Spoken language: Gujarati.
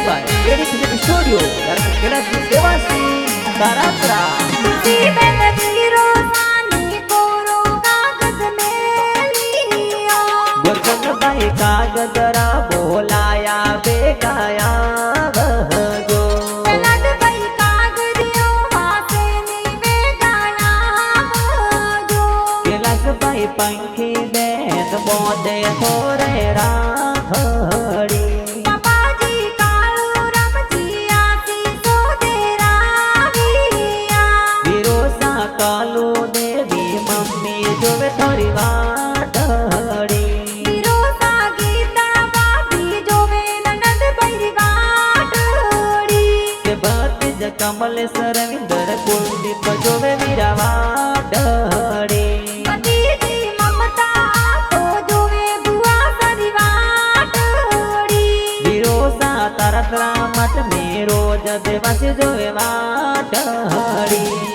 ભાઈ એડી ફિલ્મ સ્ટુડિયો યાર કેડા દેવાસી તારાત્રા જીવન વીરો સાની કોરો કાગજ મેલિયા વચન ભાઈ કાગદરા બોલાયા બેગાયા વહજો લડ ભાઈ કાગરિયો વાસે ની વેગાયા વહજો કેલાસ ભાઈ પંખી બેન બોદે થોરે રાખડી બાપાજી કાળુ રમજી આસી સોદેરાવિયા વિરોસા કાલુ દેવી મમ્મી જોવે થોરી વાટડી વિરોસા ગીતા ભાભી જોવે નનદ ભાઈ વાટડી કે ભતીજ કમલેશ્વર વિંદર કુલદીપ જોવે વીરા વાટડી પતિજી મમતા તો જોવે બુઆ સરી વાટડી વિરોસા તારા મત મેરો જ દેવાસી જોવે વાટડી